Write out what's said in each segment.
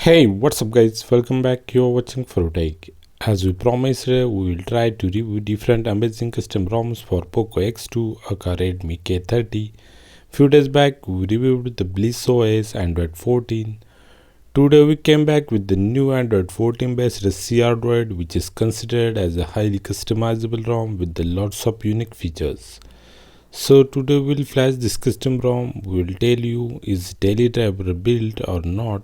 Hey, what's up guys? Welcome back. You're watching Tech. As we promised, we will try to review different amazing custom ROMs for Poco X2 aka Redmi K30. Few days back, we reviewed the Bliss OS Android 14. Today we came back with the new Android 14 based Crdroid, which is considered as a highly customizable ROM with the lots of unique features. So today we'll flash this custom ROM. We will tell you is it daily driver built or not.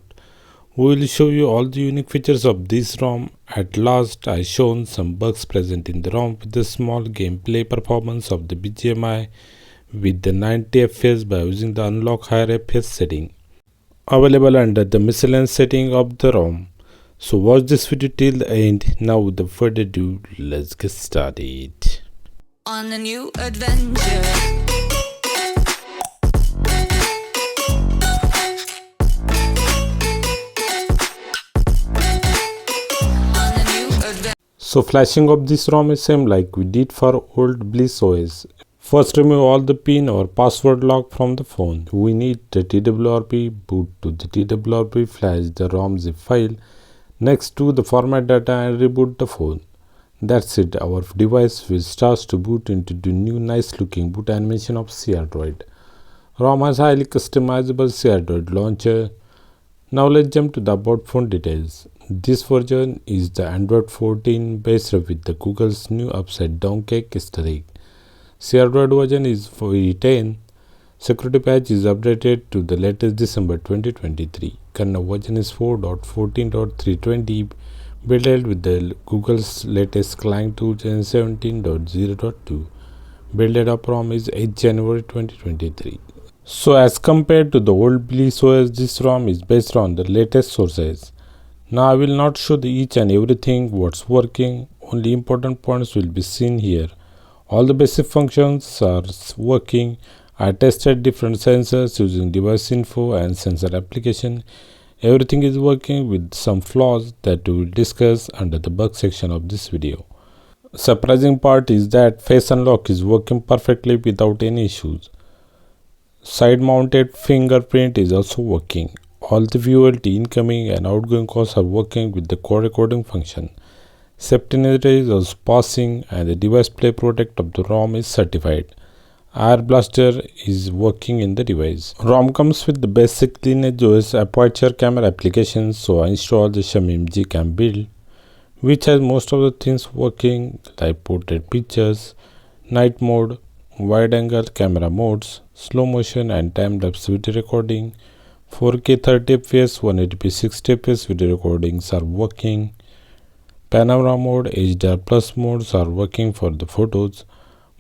We will show you all the unique features of this ROM. At last, I shown some bugs present in the ROM with the small gameplay performance of the bgmi with the 90 fps by using the unlock higher fps setting available under the miscellaneous setting of the ROM. So watch this video till the end. Now without further ado, let's get started. On a new adventure. So flashing of this ROM is same like we did for old Bliss OS. First remove all the pin or password lock from the phone. We need the twrp, boot to the twrp, flash the ROM zip file. Next to the format data and reboot the phone. That's it, our device will start to boot into the new nice looking boot animation of Crdroid. ROM has highly customizable Crdroid launcher. Now let's jump to the about phone details. This version is the Android 14 based with the Google's new upside down cake aesthetic. Crdroid version is V10. Security patch is updated to the latest December 2023. Current version is 4.14.320 built with the Google's latest client tools and 17.0.2. Build up ROM is 8 January 2023. So as compared to the old Bliss OS, this ROM is based on the latest sources. Now I will not show the each and everything what's working, only important points will be seen here. All the basic functions are working. I tested different sensors using device info and sensor application. Everything is working with some flaws that we will discuss under the bug section of this video. Surprising part is that face unlock is working perfectly without any issues. Side mounted fingerprint is also working. All the VoLTE incoming and outgoing calls are working with the call recording function. Setttng is also passing and the device play protect of the ROM is certified. Air Blaster is working in the device. ROM comes with the basic Lineage OS aperture camera application, so I installed the Shamim Gcam build, which has most of the things working like portrait pictures, night mode, wide angle camera modes, slow motion and time-lapse video recording, 4K 30 fps, 180p 60 fps video recordings are working. Panorama mode, HDR plus modes are working for the photos,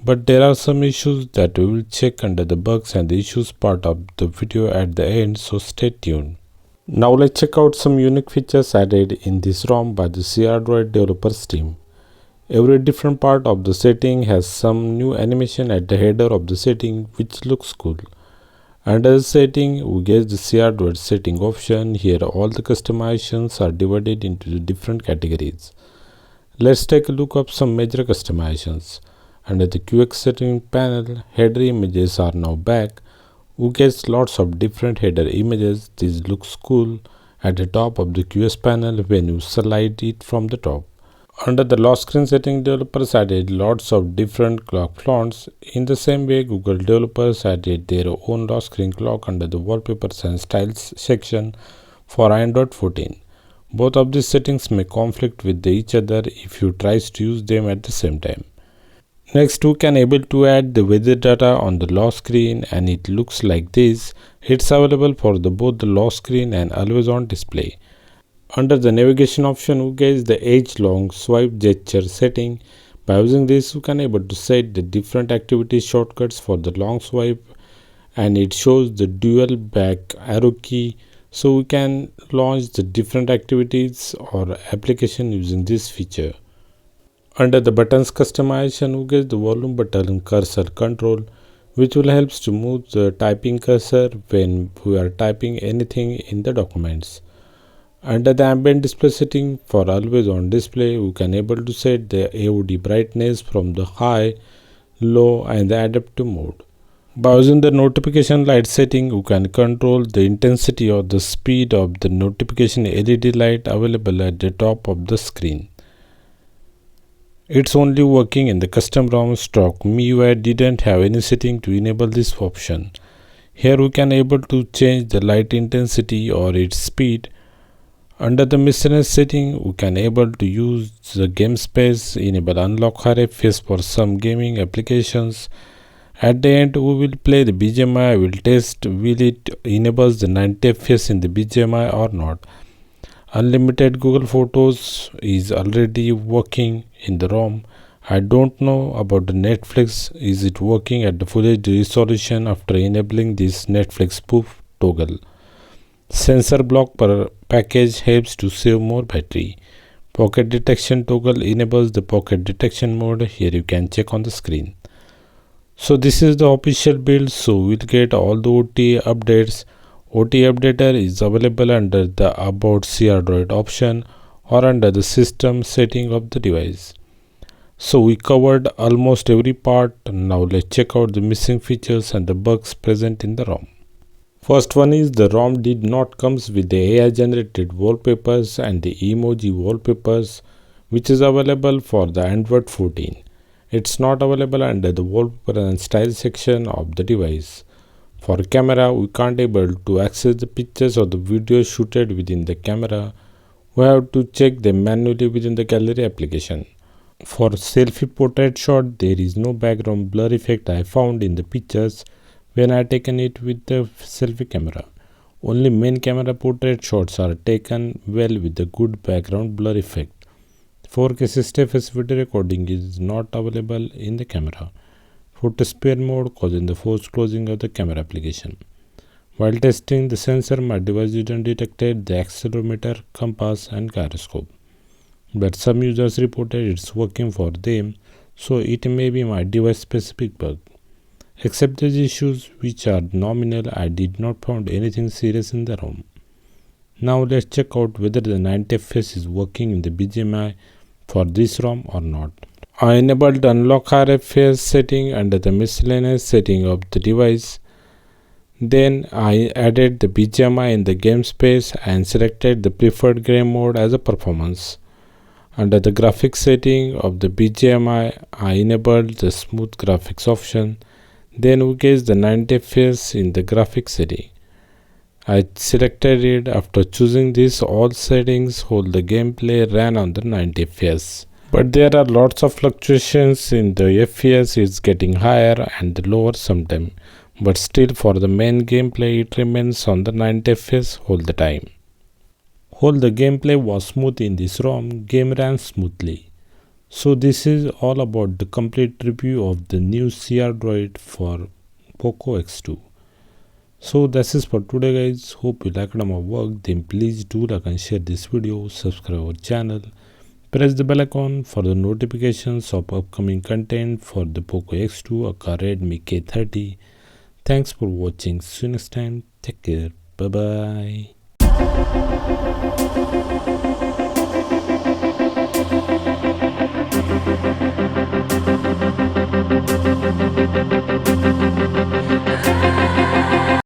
but there are some issues that we will check under the bugs and the issues part of the video at the end, so stay tuned. Now let's check out some unique features added in this ROM by the Crdroid developers team. Every different part of the setting has some new animation at the header of the setting which looks cool. Under the setting, we get the Crdroid setting option. Here all the customizations are divided into the different categories. Let's take a look at some major customizations. Under the QX setting panel, header images are now back. We get lots of different header images. This looks cool at the top of the QS panel when you slide it from the top. Under the lock screen setting, developers added lots of different clock fonts. In the same way, Google developers added their own lock screen clock under the wallpapers and styles section for Android 14. Both of these settings may conflict with each other if you try to use them at the same time. Next, you can able to add the weather data on the lock screen and it looks like this. It's available for both the lock screen and always on display. Under the navigation option, we get the age-long swipe gesture setting. By using this, you can able to set the different activity shortcuts for the long swipe, and it shows the dual back arrow key, so we can launch the different activities or application using this feature. Under the buttons customization, we get the volume button cursor control, which will help to move the typing cursor when we are typing anything in the documents. Under the ambient display setting for always on display, we can able to set the AOD brightness from the high, low and the adaptive mode. By using the notification light setting, you can control the intensity or the speed of the notification LED light available at the top of the screen. It's only working in the custom ROM stock. MIUI didn't have any setting to enable this option. Here we can able to change the light intensity or its speed. Under the miscellaneous setting, we can able to use the game space, enable unlock RFS for some gaming applications. At the end, we will play the BGMI. I will test will it enables the 90 FPS in the BGMI or not. Unlimited Google Photos is already working in the ROM. I don't know about the Netflix. Is it working at the full HD resolution after enabling this Netflix spoof toggle? Sensor block per package helps to save more battery. Pocket detection toggle enables the pocket detection mode. Here you can check on the screen. So this is the official build. So we'll get all the OTA updates. OTA updater is available under the about Crdroid option or under the system setting of the device. So we covered almost every part. Now let's check out the missing features and the bugs present in the ROM. First one is the ROM did not comes with the AI generated wallpapers and the emoji wallpapers which is available for the Android 14. It's not available under the wallpaper and style section of the device. For camera, we can't able to access the pictures or the video shooted within the camera. We have to check them manually within the gallery application. For selfie portrait shot, there is no background blur effect I found in the pictures when I taken it with the selfie camera. Only main camera portrait shots are taken well with the good background blur effect. 4K 60fps video recording is not available in the camera. Photosphere mode causing the forced closing of the camera application. While testing the sensor, my device didn't detect the accelerometer, compass and gyroscope. But some users reported it's working for them, so it may be my device specific bug. Except these issues which are nominal, I did not find anything serious in the ROM. Now let's check out whether the 90 FPS is working in the BGMI for this ROM or not. I enabled unlock RFS setting under the miscellaneous setting of the device. Then I added the BGMI in the game space and selected the preferred game mode as a performance. Under the graphics setting of the BGMI, I enabled the smooth graphics option. Then we gauge the 90 FPS in the graphics setting. I selected it. After choosing this, all settings hold the gameplay ran on the 90 FPS. But there are lots of fluctuations in the FPS. It's getting higher and lower sometime. But still for the main gameplay it remains on the 90 FPS all the time. Whole the gameplay was smooth in this ROM. Game ran smoothly. So this is all about the complete review of the new Crdroid for Poco X2. So that's it for today guys. Hope you liked my work. Then please do like and share this video. Subscribe our channel. Press the bell icon for the notifications of upcoming content for the Poco X2 or Redmi K30. Thanks for watching. See you next time. Take care. Bye bye.